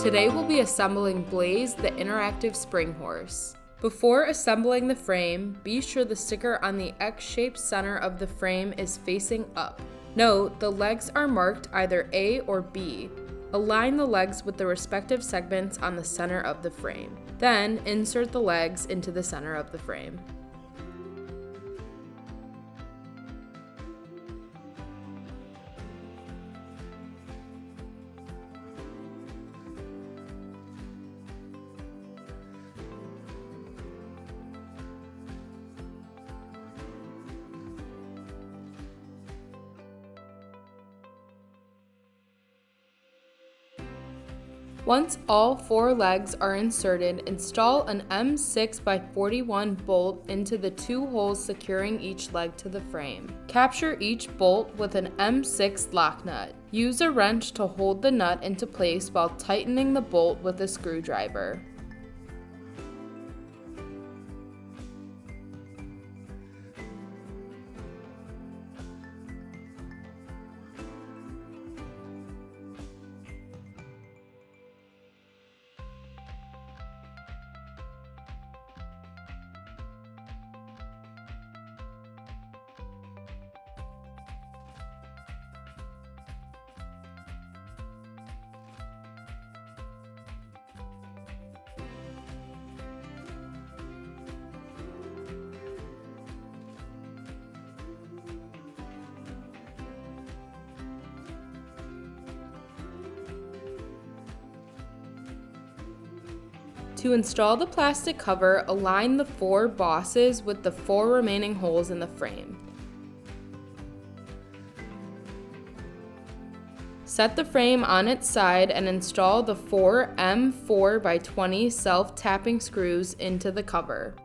Today we'll be assembling Blaze, the interactive spring horse. Before assembling the frame, be sure the sticker on the X-shaped center of the frame is facing up. Note, the legs are marked either A or B. Align the legs with the respective segments on the center of the frame. Then, insert the legs into the center of the frame. Once all 4 legs are inserted, install an M6x41 bolt into the 2 holes securing each leg to the frame. Capture each bolt with an M6 lock nut. Use a wrench to hold the nut into place while tightening the bolt with a screwdriver. To install the plastic cover, align the 4 bosses with the 4 remaining holes in the frame. Set the frame on its side and install the 4 M4x20 self-tapping screws into the cover.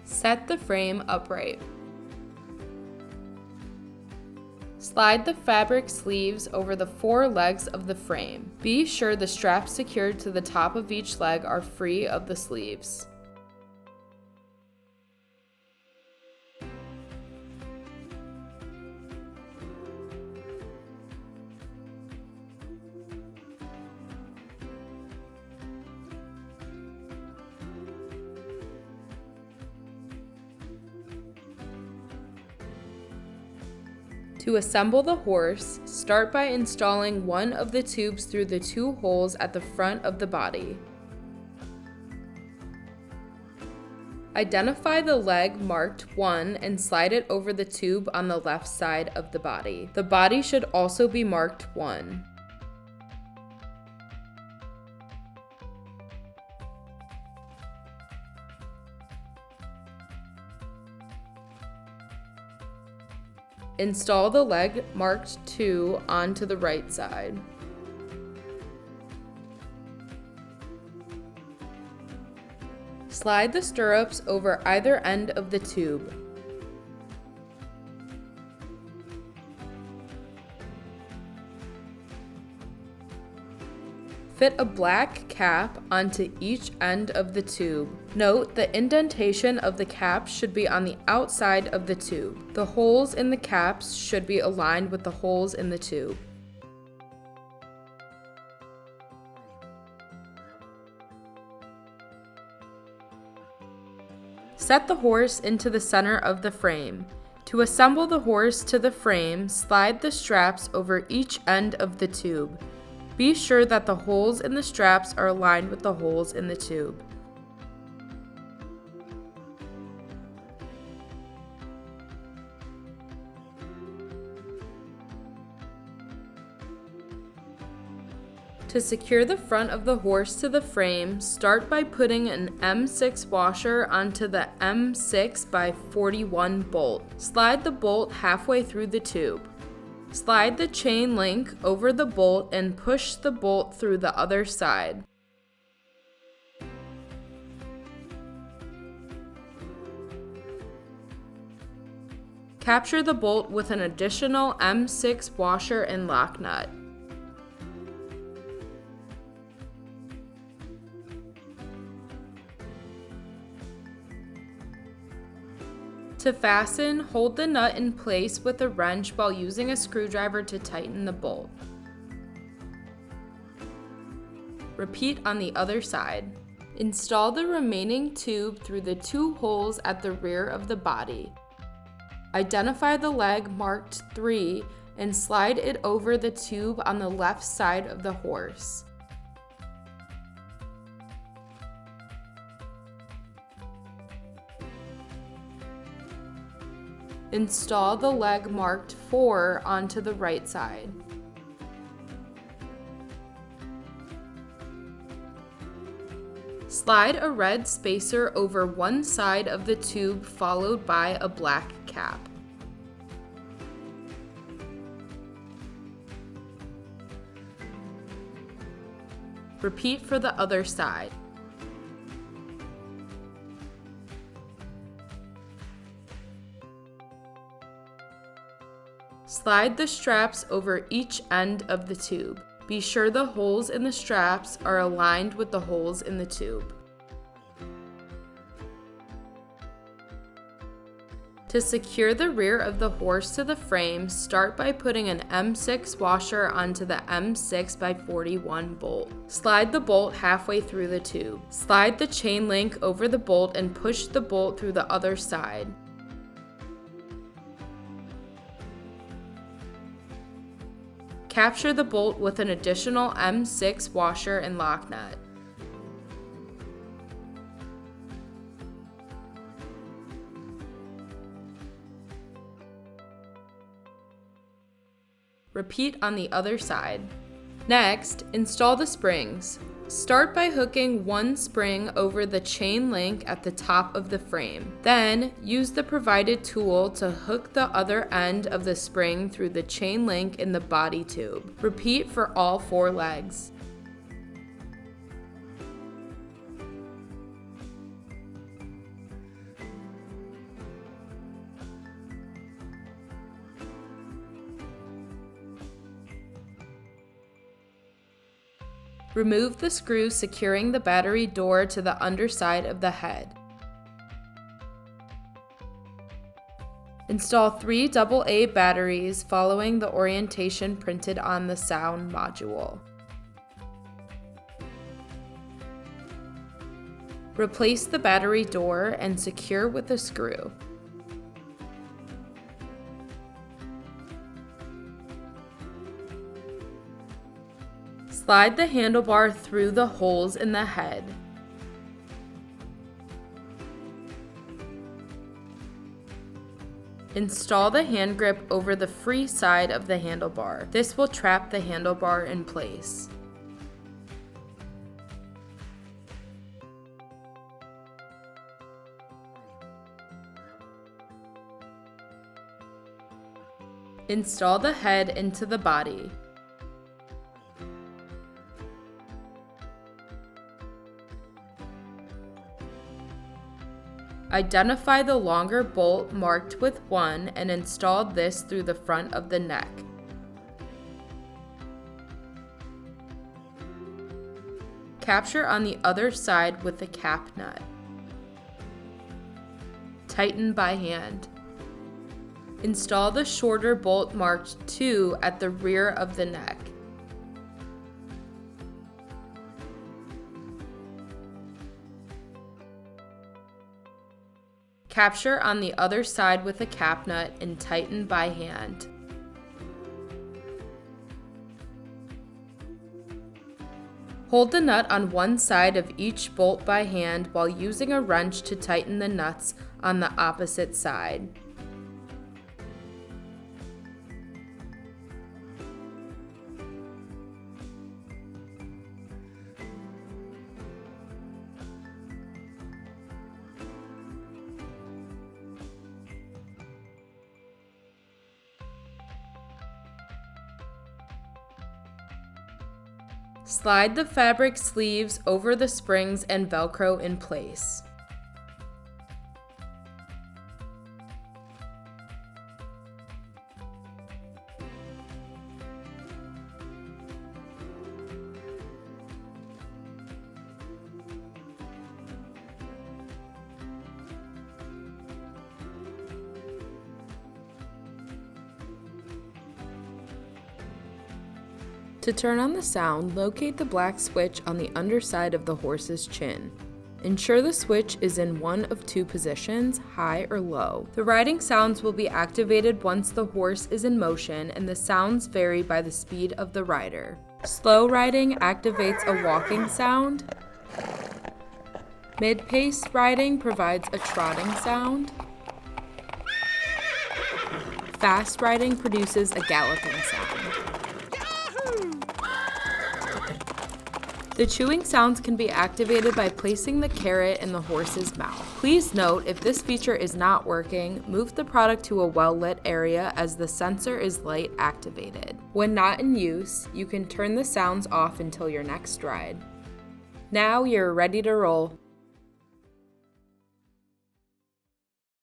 Set the frame upright. Slide the fabric sleeves over the 4 legs of the frame. Be sure the straps secured to the top of each leg are free of the sleeves. To assemble the horse, start by installing one of the tubes through the 2 holes at the front of the body. Identify the leg marked 1 and slide it over the tube on the left side of the body. The body should also be marked 1. Install the leg marked 2 onto the right side. Slide the stirrups over either end of the tube. Fit a black cap onto each end of the tube. Note, the indentation of the cap should be on the outside of the tube. The holes in the caps should be aligned with the holes in the tube. Set the horse into the center of the frame. To assemble the horse to the frame, slide the straps over each end of the tube. Be sure that the holes in the straps are aligned with the holes in the tube. To secure the front of the horse to the frame, start by putting an M6 washer onto the M6x41 bolt. Slide the bolt halfway through the tube. Slide the chain link over the bolt and push the bolt through the other side. Capture the bolt with an additional M6 washer and lock nut. To fasten, hold the nut in place with a wrench while using a screwdriver to tighten the bolt. Repeat on the other side. Install the remaining tube through the 2 holes at the rear of the body. Identify the leg marked 3 and slide it over the tube on the left side of the horse. Install the leg marked 4 onto the right side. Slide a red spacer over one side of the tube followed by a black cap. Repeat for the other side. Slide the straps over each end of the tube. Be sure the holes in the straps are aligned with the holes in the tube. To secure the rear of the horse to the frame, start by putting an M6 washer onto the M6x41 bolt. Slide the bolt halfway through the tube. Slide the chain link over the bolt and push the bolt through the other side. Capture the bolt with an additional M6 washer and lock nut. Repeat on the other side. Next, install the springs. Start by hooking one spring over the chain link at the top of the frame. Then, use the provided tool to hook the other end of the spring through the chain link in the body tube. Repeat for all 4 legs. Remove the screw securing the battery door to the underside of the head. Install 3 AA batteries following the orientation printed on the sound module. Replace the battery door and secure with a screw. Slide the handlebar through the holes in the head. Install the hand grip over the free side of the handlebar. This will trap the handlebar in place. Install the head into the body. Identify the longer bolt marked with 1 and install this through the front of the neck. Capture on the other side with the cap nut. Tighten by hand. Install the shorter bolt marked 2 at the rear of the neck. Capture on the other side with a cap nut and tighten by hand. Hold the nut on one side of each bolt by hand while using a wrench to tighten the nuts on the opposite side. Slide the fabric sleeves over the springs and Velcro in place. To turn on the sound, locate the black switch on the underside of the horse's chin. Ensure the switch is in one of two positions, high or low. The riding sounds will be activated once the horse is in motion, and the sounds vary by the speed of the rider. Slow riding activates a walking sound. Mid-pace riding provides a trotting sound. Fast riding produces a galloping sound. The chewing sounds can be activated by placing the carrot in the horse's mouth. Please note, if this feature is not working, move the product to a well-lit area as the sensor is light activated. When not in use, you can turn the sounds off until your next ride. Now you're ready to roll.